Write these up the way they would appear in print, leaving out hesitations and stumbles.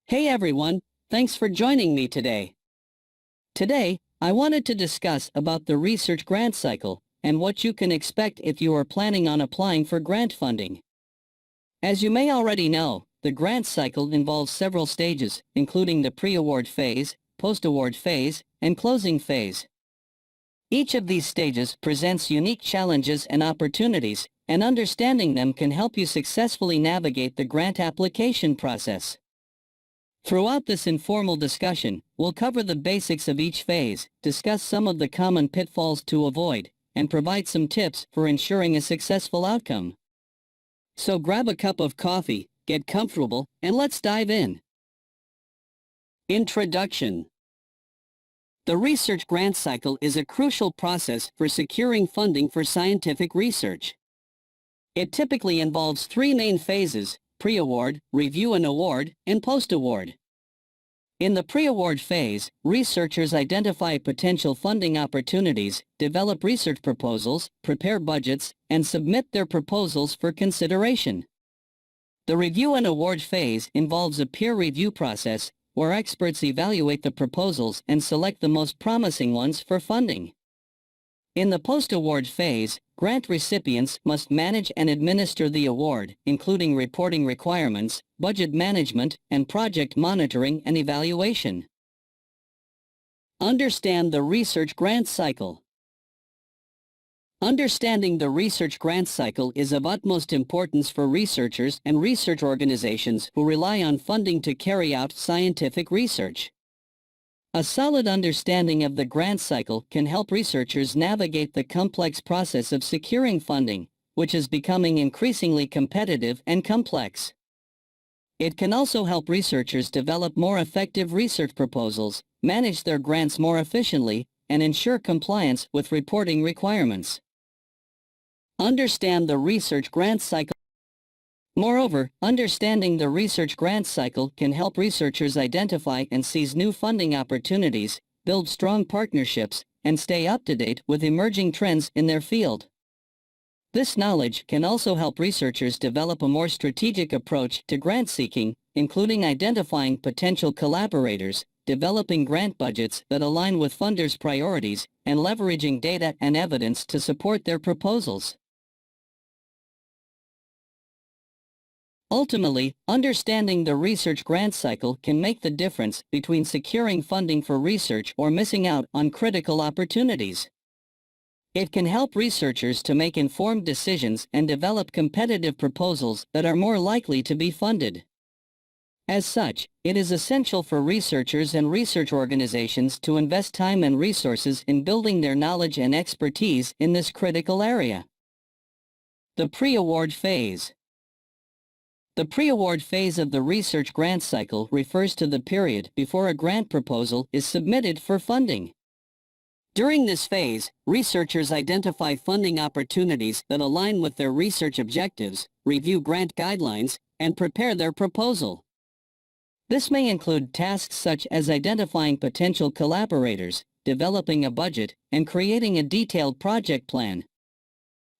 Hey everyone, thanks for joining me today. Today, I wanted to discuss about the research grant cycle and what you can expect if you are planning on applying for grant funding. As you may already know, the grant cycle involves several stages, including the pre-award phase, post-award phase, and closing phase. Each of these stages presents unique challenges and opportunities, and understanding them can help you successfully navigate the grant application process. Throughout this informal discussion, we'll cover the basics of each phase, discuss some of the common pitfalls to avoid, and provide some tips for ensuring a successful outcome. So grab a cup of coffee, get comfortable, and let's dive in. Introduction. The research grant cycle is a crucial process for securing funding for scientific research. It typically involves three main phases: pre-award, review and award, and post-award. In the pre-award phase, researchers identify potential funding opportunities, develop research proposals, prepare budgets, and submit their proposals for consideration. The review and award phase involves a peer review process where experts evaluate the proposals and select the most promising ones for funding. In the post-award phase, grant recipients must manage and administer the award, including reporting requirements, budget management, and project monitoring and evaluation. Understand the research grant cycle. Understanding the research grant cycle is of utmost importance for researchers and research organizations who rely on funding to carry out scientific research. A solid understanding of the grant cycle can help researchers navigate the complex process of securing funding, which is becoming increasingly competitive and complex. It can also help researchers develop more effective research proposals, manage their grants more efficiently, and ensure compliance with reporting requirements. Understand the research grant cycle. Moreover, understanding the research grant cycle can help researchers identify and seize new funding opportunities, build strong partnerships, and stay up to date with emerging trends in their field. This knowledge can also help researchers develop a more strategic approach to grant seeking, including identifying potential collaborators, developing grant budgets that align with funders' priorities, and leveraging data and evidence to support their proposals. Ultimately, understanding the research grant cycle can make the difference between securing funding for research or missing out on critical opportunities. It can help researchers to make informed decisions and develop competitive proposals that are more likely to be funded. As such, it is essential for researchers and research organizations to invest time and resources in building their knowledge and expertise in this critical area. The pre-award phase. The pre-award phase of the research grant cycle refers to the period before a grant proposal is submitted for funding. During this phase, researchers identify funding opportunities that align with their research objectives, review grant guidelines, and prepare their proposal. This may include tasks such as identifying potential collaborators, developing a budget, and creating a detailed project plan.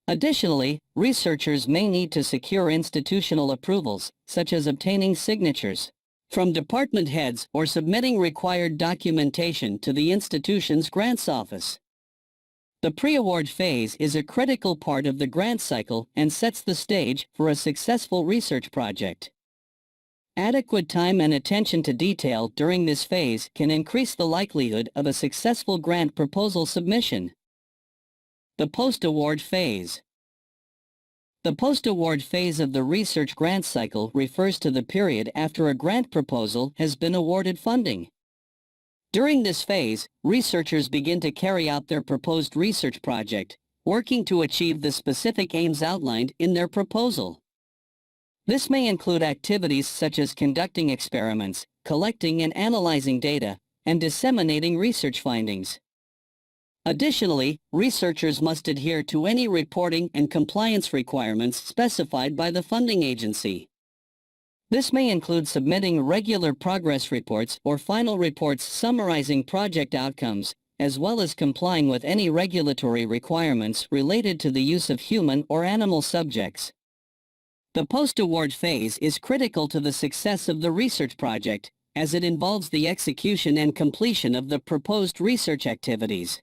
Additionally, researchers may need to secure institutional approvals, such as obtaining signatures from department heads or submitting required documentation to the institution's grants office. The pre-award phase is a critical part of the grant cycle and sets the stage for a successful research project. Adequate time and attention to detail during this phase can increase the likelihood of a successful grant proposal submission. The post-award phase. The post-award phase of the research grant cycle refers to the period after a grant proposal has been awarded funding. During this phase, researchers begin to carry out their proposed research project, working to achieve the specific aims outlined in their proposal. This may include activities such as conducting experiments, collecting and analyzing data, and disseminating research findings. Additionally, researchers must adhere to any reporting and compliance requirements specified by the funding agency. This may include submitting regular progress reports or final reports summarizing project outcomes, as well as complying with any regulatory requirements related to the use of human or animal subjects. The post-award phase is critical to the success of the research project as it involves the execution and completion of the proposed research activities.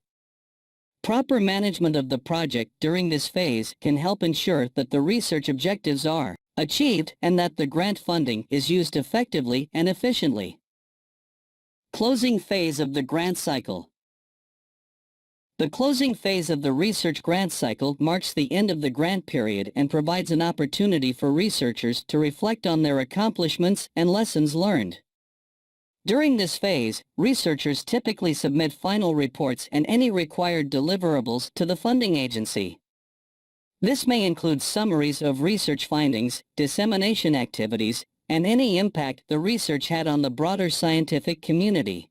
Proper management of the project during this phase can help ensure that the research objectives are achieved and that the grant funding is used effectively and efficiently. Closing phase of the grant cycle. The closing phase of the research grant cycle marks the end of the grant period and provides an opportunity for researchers to reflect on their accomplishments and lessons learned. During this phase, researchers typically submit final reports and any required deliverables to the funding agency. This may include summaries of research findings, dissemination activities, and any impact the research had on the broader scientific community.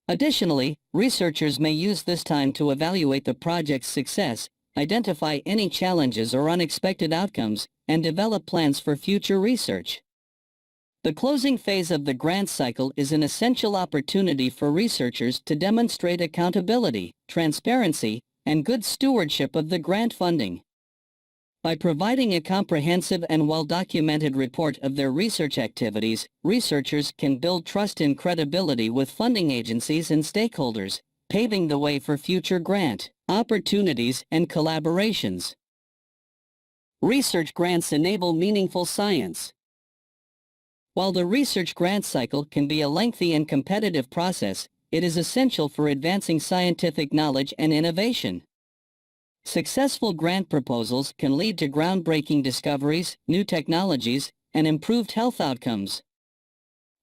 Additionally, researchers may use this time to evaluate the project's success, identify any challenges or unexpected outcomes, and develop plans for future research. The closing phase of the grant cycle is an essential opportunity for researchers to demonstrate accountability, transparency, and good stewardship of the grant funding. By providing a comprehensive and well-documented report of their research activities, researchers can build trust and credibility with funding agencies and stakeholders, paving the way for future grant opportunities and collaborations. Research grants enable meaningful science. While the research grant cycle can be a lengthy and competitive process, it is essential for advancing scientific knowledge and innovation. Successful grant proposals can lead to groundbreaking discoveries, new technologies, and improved health outcomes.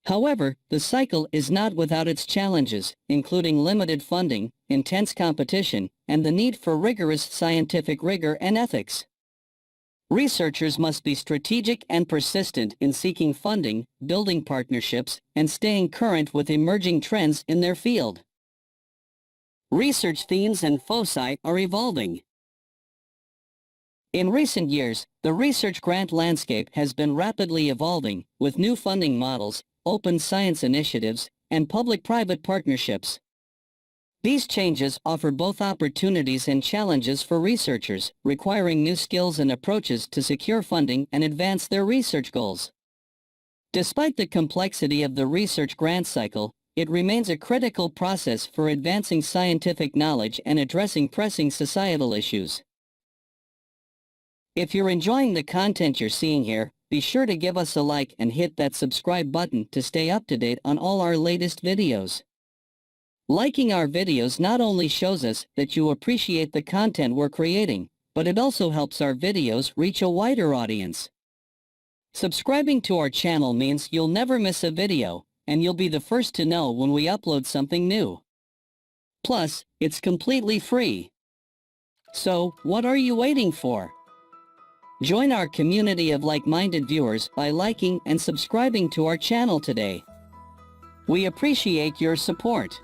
However, the cycle is not without its challenges, including limited funding, intense competition, and the need for rigorous scientific rigor and ethics. Researchers must be strategic and persistent in seeking funding, building partnerships, and staying current with emerging trends in their field. Research themes and foci are evolving. In recent years, the research grant landscape has been rapidly evolving, with new funding models, open science initiatives, and public-private partnerships. These changes offer both opportunities and challenges for researchers, requiring new skills and approaches to secure funding and advance their research goals. Despite the complexity of the research grant cycle, it remains a critical process for advancing scientific knowledge and addressing pressing societal issues. If you're enjoying the content you're seeing here, be sure to give us a like and hit that subscribe button to stay up to date on all our latest videos. Liking our videos not only shows us that you appreciate the content we're creating, but it also helps our videos reach a wider audience. Subscribing to our channel means you'll never miss a video, and you'll be the first to know when we upload something new. Plus, it's completely free. So, what are you waiting for? Join our community of like-minded viewers by liking and subscribing to our channel today. We appreciate your support.